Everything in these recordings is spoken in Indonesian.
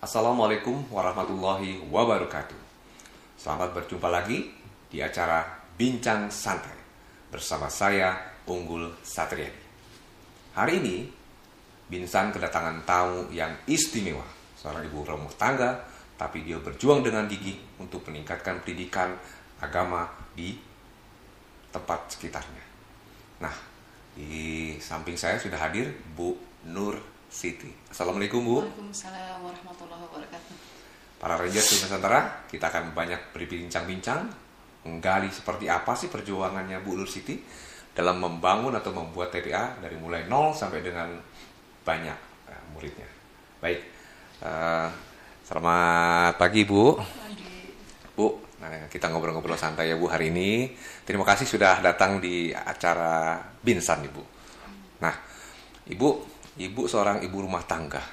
Assalamualaikum warahmatullahi wabarakatuh. Selamat berjumpa lagi di acara Bincang Santai bersama saya, Unggul Satriadi. Hari ini, Binsan kedatangan tamu yang istimewa, seorang ibu rumah tangga, tapi dia berjuang dengan gigih untuk meningkatkan pendidikan agama di tempat sekitarnya. Nah, di samping saya sudah hadir Bu Nur Siti. Assalamualaikum Bu. Waalaikumsalam warahmatullahi wabarakatuh. Para Rangers di Nusantara, kita akan banyak berbincang-bincang, menggali seperti apa sih perjuangannya Bu Nur Siti dalam membangun atau membuat TPA dari mulai nol sampai dengan banyak muridnya. Baik, selamat pagi Bu. Bu, kita ngobrol-ngobrol santai ya Bu hari ini. Terima kasih sudah datang di acara Binsan Ibu. Nah, Ibu seorang ibu rumah tangga,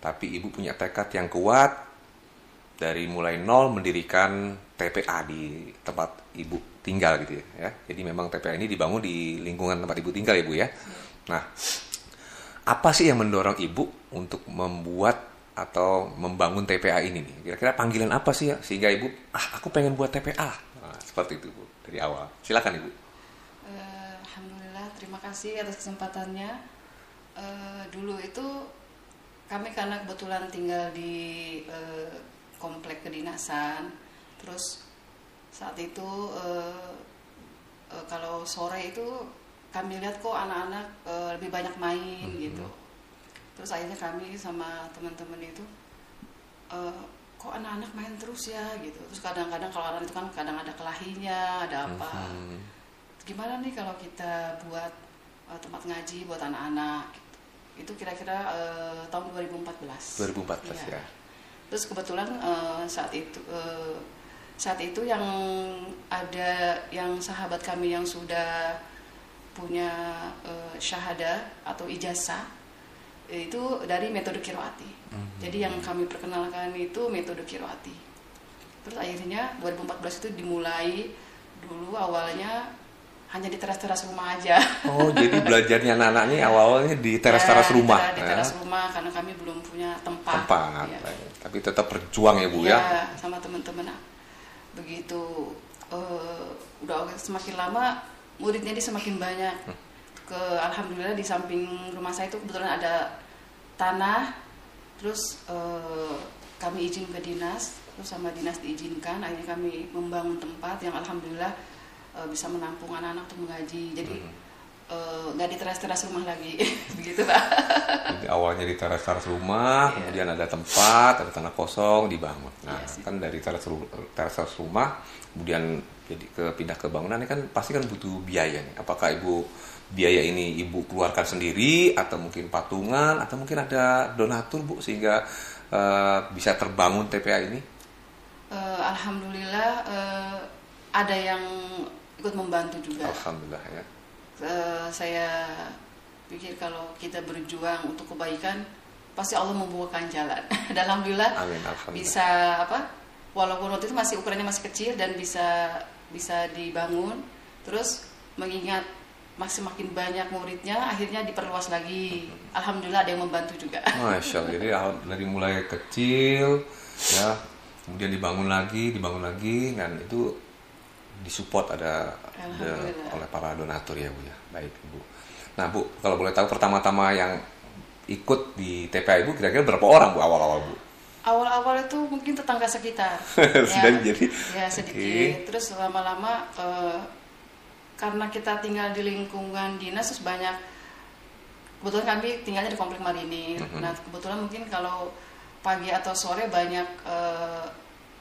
tapi Ibu punya tekad yang kuat dari mulai nol mendirikan TPA di tempat Ibu tinggal gitu ya. Jadi memang TPA ini dibangun di lingkungan tempat Ibu tinggal ya Bu ya. Nah, apa sih yang mendorong Ibu untuk membuat atau membangun TPA ini nih? Kira-kira panggilan apa sih ya sehingga Ibu, aku pengen buat TPA. Nah, seperti itu Bu dari awal. Silakan Ibu. Alhamdulillah, terima kasih atas kesempatannya. Dulu itu kami karena kebetulan tinggal di komplek kedinasan, terus saat itu kalau sore itu kami lihat kok anak-anak lebih banyak main gitu. Terus akhirnya kami sama teman-teman itu kok anak-anak main terus ya gitu. Terus kadang-kadang kalau anak itu kan kadang ada kelahinya, ada apa. Gimana nih kalau kita buat tempat ngaji buat anak-anak gitu. Itu kira-kira tahun 2014 ya. Terus kebetulan saat itu yang ada yang sahabat kami yang sudah punya syahadah atau ijazah itu dari metode Qiroati. Jadi yang kami perkenalkan itu metode Qiroati. Terus akhirnya 2014 itu dimulai dulu awalnya hanya di teras-teras rumah aja. Oh, jadi belajarnya anak-anak ini awalnya di teras-teras rumah. Di teras rumah karena kami belum punya tempat. Ya. Tapi tetap berjuang ya Bu ya. Sama teman-teman. Begitu udah semakin lama muridnya semakin banyak. Alhamdulillah di samping rumah saya itu kebetulan ada tanah. Terus kami izin ke dinas, terus sama dinas diizinkan, akhirnya kami membangun tempat yang alhamdulillah bisa menampung anak-anak untuk mengaji. Jadi nggak di teras-teras rumah lagi. Begitu Pak. Jadi awalnya di teras-teras rumah, kemudian ada tempat, ada tanah kosong dibangun. Nah, kan dari teras rumah kemudian jadi pindah ke bangunan ini kan pasti kan butuh biaya nih. Apakah biaya ini Ibu keluarkan sendiri atau mungkin patungan atau mungkin ada donatur Bu sehingga bisa terbangun TPA ini? Alhamdulillah ada yang ikut membantu juga. Alhamdulillah ya. Saya pikir kalau kita berjuang untuk kebaikan pasti Allah membukakan jalan. Dan alhamdulillah, bisa walaupun waktu itu masih ukurannya masih kecil dan bisa dibangun. Terus mengingat masih makin banyak muridnya, akhirnya diperluas lagi. Alhamdulillah ada yang membantu juga. Masya Allah. Jadi dari mulai kecil ya, kemudian dibangun lagi, dan itu disupport ada oleh para donatur ya Bu ya. Baik Bu. Nah Bu, kalau boleh tahu pertama-tama yang ikut di TPA Ibu kira-kira berapa orang Bu awal-awal Bu? Awal-awal itu mungkin tetangga sekitar. Ya sedikit. Okay. Terus lama-lama karena kita tinggal di lingkungan dinas terus banyak, kebetulan kami tinggalnya di komplek Marinir. Nah kebetulan mungkin kalau pagi atau sore banyak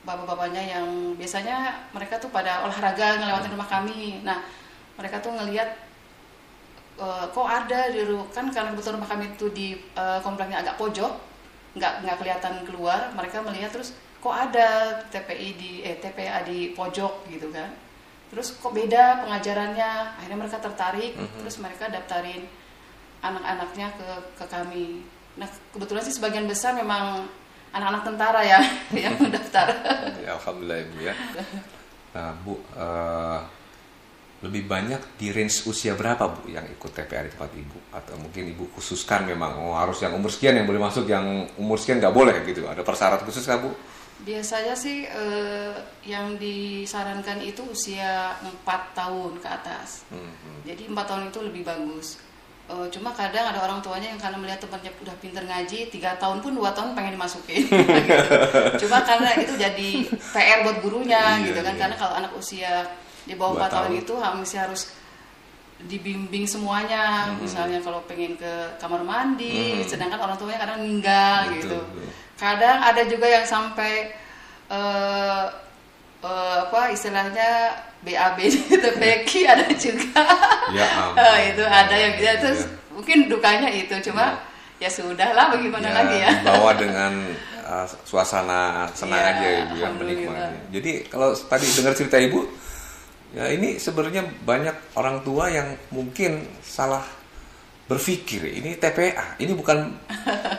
bapak-bapaknya yang biasanya mereka tuh pada olahraga ngelewatin rumah kami. Nah mereka tuh ngelihat kok ada kan karena kebetulan rumah kami itu di kompleknya agak pojok, nggak kelihatan keluar. Mereka melihat terus kok ada TPA di pojok gitu kan. Terus kok beda pengajarannya. Akhirnya mereka tertarik. Terus mereka daftarin anak-anaknya ke kami. Nah kebetulan sih sebagian besar memang anak-anak tentara ya yang mendaftar. Ya, alhamdulillah Ibu ya. Nah Bu, lebih banyak di range usia berapa Bu yang ikut TPA di tempat Ibu? Atau mungkin Ibu khususkan memang harus yang umur sekian yang boleh masuk, yang umur sekian nggak boleh gitu? Ada persyaratan khusus nggak Bu? Biasanya sih yang disarankan itu usia 4 tahun ke atas. Jadi 4 tahun itu lebih bagus. Cuma kadang ada orang tuanya yang karena melihat temannya udah pinter ngaji 3 tahun pun 2 tahun pengen dimasukin gitu. Cuma karena itu jadi PR buat gurunya gitu kan. Karena kalau anak usia di bawah 4 tahun itu masih harus dibimbing semuanya. Misalnya kalau pengen ke kamar mandi, sedangkan orang tuanya kadang ninggal gitu. Kadang ada juga yang sampai istilahnya BAB itu Becky ada juga. Itu ada yang terus mungkin dukanya itu, cuma ya sudahlah bagaimana lagi ya. Dibawa dengan suasana senang aja Ibu yang menikmati. Jadi kalau tadi dengar cerita Ibu, ya ini sebenarnya banyak orang tua yang mungkin salah berpikir ini TPA, ini bukan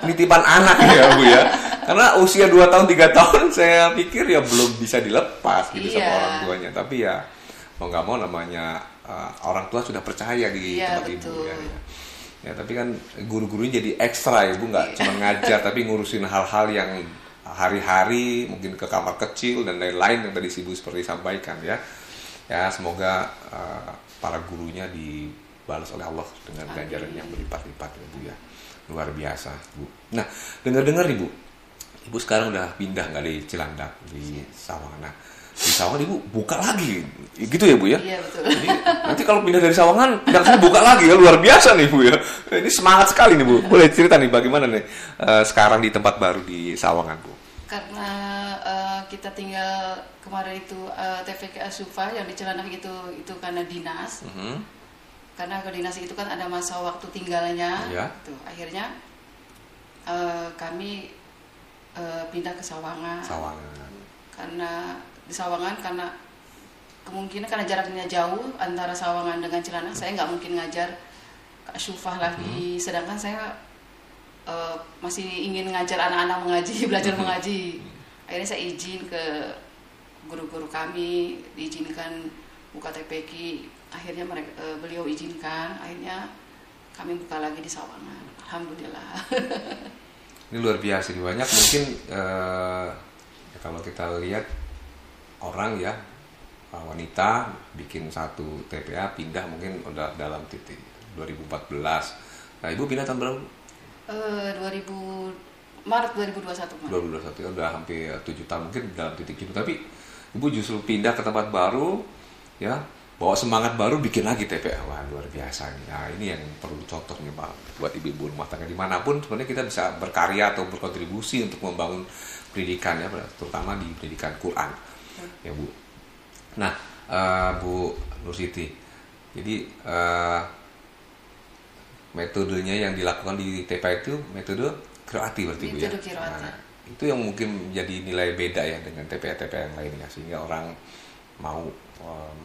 penitipan anak ya Bu ya. Karena usia 2 tahun 3 tahun saya pikir ya belum bisa dilepas gitu sama orang tuanya. Tapi ya mau nggak mau namanya orang tua sudah percaya di tempat Ibu ya. Ya tapi kan guru-gurunya jadi ekstra Ibu, nggak cuma ngajar tapi ngurusin hal-hal yang hari-hari, mungkin ke kamar kecil dan lain-lain yang tadi Ibu seperti sampaikan ya. Ya semoga para gurunya dibalas oleh Allah dengan ganjaran yang berlipat-lipat ya Bu ya. Luar biasa Bu. Nah dengar-dengar Ibu sekarang udah pindah nggak di Cilandak, di Sawangan. Nah di Sawangan Ibu buka lagi gitu ya Bu ya? Iya betul. Jadi nanti kalau pindah dari Sawangan pindah buka lagi ya, luar biasa nih Bu ya. Ini semangat sekali nih Bu. Boleh cerita nih bagaimana nih sekarang di tempat baru di Sawangan Bu? Karena kita tinggal kemarin itu TPK Asufa yang di Cilandak itu karena dinas. Karena ke dinas itu kan ada masa waktu tinggalnya. Tuh, akhirnya kami pindah ke Sawangan. Karena di Sawangan karena kemungkinan karena jaraknya jauh antara Sawangan dengan Cilandak, saya nggak mungkin ngajar ke Asufa lagi. Sedangkan saya masih ingin ngajar anak-anak mengaji, belajar mengaji. Akhirnya saya izin ke guru-guru kami, diizinkan buka TPQ. Akhirnya beliau izinkan, akhirnya kami buka lagi di Sawangan. Alhamdulillah. Ini luar biasa nih, banyak mungkin kalau kita lihat orang ya wanita bikin satu TPA pindah mungkin udah dalam titik 2014. Nah Ibu pindah tahun berapa? Maret 2021. 2021 udah hampir 7 tahun mungkin dalam titik itu. Tapi Ibu justru pindah ke tempat baru ya, bawa semangat baru bikin lagi TPA. Wah luar biasa nih. Nah ini yang perlu contohnya Pak buat ibu-ibu rumah tangga dimanapun sebenarnya kita bisa berkarya atau berkontribusi untuk membangun pendidikan ya, terutama di pendidikan Quran ya Bu. Nah Bu Nur Siti, jadi metodenya yang dilakukan di TPA itu metode qiraati berarti Bu ya. Nah, itu yang mungkin menjadi nilai beda ya dengan TPA-TPA yang lainnya, sehingga orang mau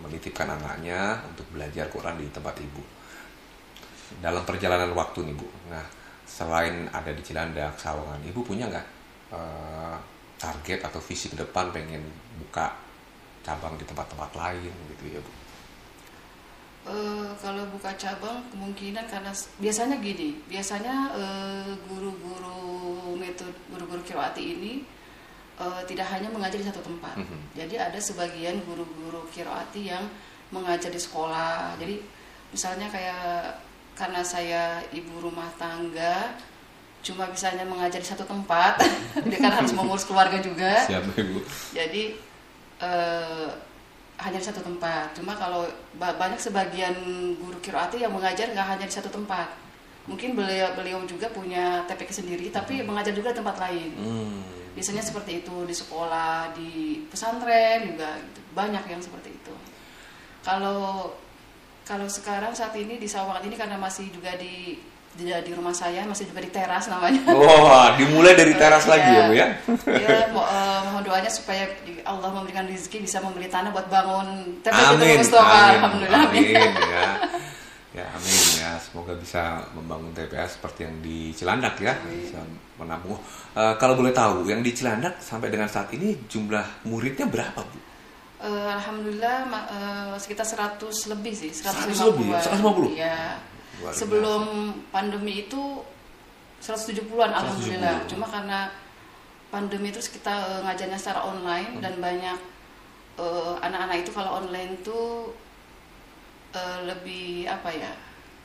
menitipkan anaknya untuk belajar Quran di tempat Ibu. Dalam perjalanan waktu nih Bu, nah selain ada di Cilandak, Sawangan, Ibu punya nggak target atau visi ke depan pengen buka cabang di tempat-tempat lain gitu ya Bu? Kalau buka cabang kemungkinan karena biasanya gini, guru-guru qiraati ini tidak hanya mengajar di satu tempat. Jadi ada sebagian guru-guru qiraati yang mengajar di sekolah. Jadi misalnya karena saya ibu rumah tangga cuma bisanya mengajar di satu tempat, dia kan harus mengurus keluarga juga. Siap Ibu. Jadi hanya di satu tempat. Cuma kalau banyak sebagian guru qiraati yang mengajar nggak hanya di satu tempat. Mungkin beliau juga punya TPQ sendiri, tapi mengajar juga di tempat lain. Biasanya seperti itu, di sekolah, di pesantren juga gitu. Banyak yang seperti itu. Kalau sekarang saat ini di Sawangan ini karena masih juga di rumah saya, masih juga di teras namanya. Wah, dimulai dari teras lagi ya Bu ya. Ya, mohon doanya supaya Allah memberikan rezeki bisa membeli tanah buat bangun TPQ Mustafa. Alhamdulillah. Amin ya. Ya amin ya, semoga bisa membangun TPA seperti yang di Cilandak ya, bisa menampung. Kalau boleh tahu, yang di Cilandak sampai dengan saat ini jumlah muridnya berapa Bu? Alhamdulillah sekitar 100 lebih sih, 100 lebih, 150. Ya. Sebelum pandemi itu 170-an alhamdulillah. Cuma karena pandemi terus kita ngajarnya secara online dan banyak anak-anak itu kalau online tuh lebih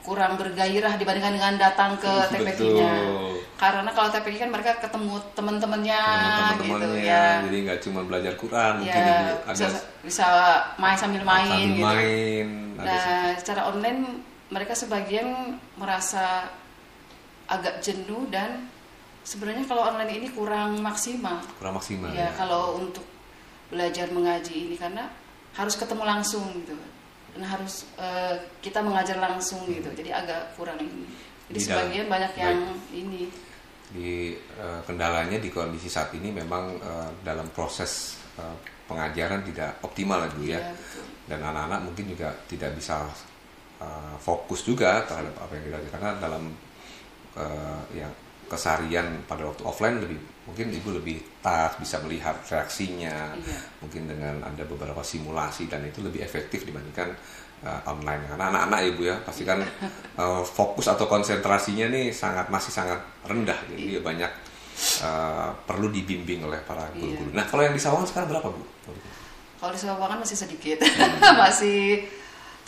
kurang bergairah dibandingkan dengan datang ke TPQ-nya. Karena kalau TPQ kan mereka ketemu teman-temannya gitu ya. Jadi nggak cuma belajar Quran, ya, mungkin bisa main sambil main gitu. Nah, secara online mereka sebagian merasa agak jenuh dan sebenarnya kalau online ini kurang maksimal. Ya, kalau untuk belajar mengaji ini karena harus ketemu langsung gitu. Nah, harus kita mengajar langsung gitu, jadi agak kurang ini. Jadi sebagian banyak yang ini. Di kendalanya di kondisi saat ini memang dalam proses pengajaran tidak optimal ya Bu ya. Dan anak-anak mungkin juga tidak bisa fokus juga terhadap apa yang kita lakukan karena dalam yang keseharian pada waktu offline mungkin ibu lebih bisa melihat reaksinya, mungkin dengan ada beberapa simulasi dan itu lebih efektif dibandingkan online karena anak-anak ibu ya pasti kan fokus atau konsentrasinya nih masih sangat rendah, jadi banyak perlu dibimbing oleh para guru-guru. Nah kalau yang di Sawangan sekarang berapa Bu? Kalau di Sawangan masih sedikit, masih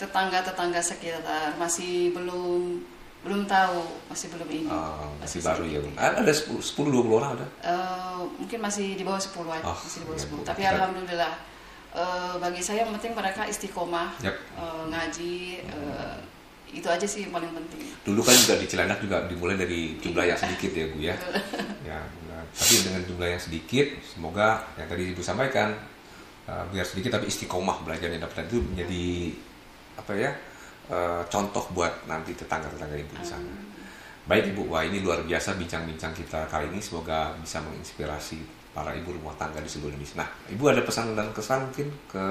tetangga-tetangga sekitar masih belum tahu, masih belum ini. Masih baru ya Bu. Ada 10-20 orang ada? Mungkin masih di bawah 10 aja, masih di bawah 10. Tapi alhamdulillah bagi saya yang penting mereka istiqomah, ngaji, itu aja sih yang paling penting. Dulu kan juga di Cilandak juga dimulai dari jumlah yang sedikit ya Bu ya. Ya, tapi dengan jumlah yang sedikit, semoga yang tadi Ibu sampaikan biar sedikit tapi istiqomah belajarnya dapat itu menjadi contoh buat nanti tetangga-tetangga Ibu di sana. Baik Ibu, wah ini luar biasa bincang-bincang kita kali ini, semoga bisa menginspirasi para ibu rumah tangga di seluruh Indonesia. Nah, Ibu ada pesan dan kesan mungkin ke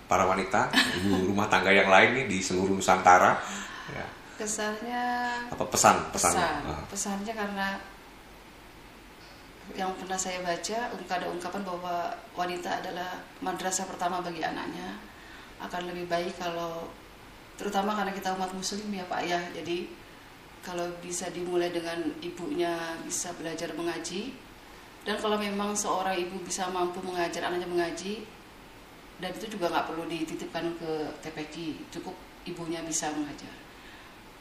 para wanita, ibu rumah tangga yang lain nih di seluruh Nusantara? Ya. Kesannya apa pesannya? Pesannya karena yang pernah saya baca ada ungkapan bahwa wanita adalah madrasah pertama bagi anaknya. Akan lebih baik kalau terutama karena kita umat muslim ya Pak ya, jadi kalau bisa dimulai dengan ibunya bisa belajar mengaji, dan kalau memang seorang ibu bisa mampu mengajar anaknya mengaji, dan itu juga nggak perlu dititipkan ke TPQ, cukup ibunya bisa mengajar.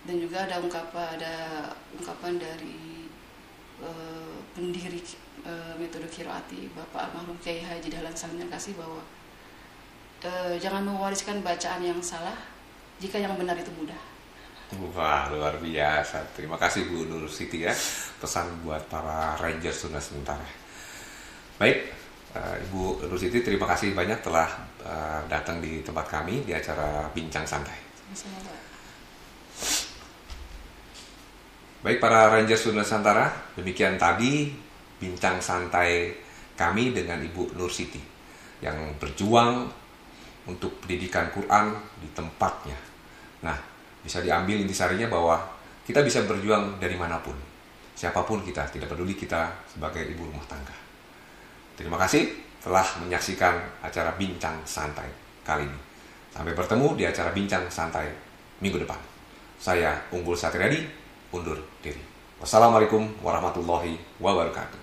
Dan juga ada ungkapan dari pendiri metode Qiraati Bapak almarhum Kiai Haji Dahlan Salim Kasih bahwa jangan mewariskan bacaan yang salah jika yang benar itu mudah. Wah, luar biasa. Terima kasih Bu Nur Siti ya, pesan buat para Rangers Tunas Sementara. Baik, Ibu Nur Siti, terima kasih banyak telah datang di tempat kami di acara Bincang Santai. Baik para Rangers Tunas Nusantara, demikian tadi Bincang Santai kami dengan Ibu Nur Siti yang berjuang untuk pendidikan Quran di tempatnya. Nah, bisa diambil intisarinya bahwa kita bisa berjuang dari manapun, siapapun kita, tidak peduli kita sebagai ibu rumah tangga. Terima kasih telah menyaksikan acara Bincang Santai kali ini. Sampai bertemu di acara Bincang Santai minggu depan. Saya Unggul Satriadi, undur diri. Wassalamualaikum warahmatullahi wabarakatuh.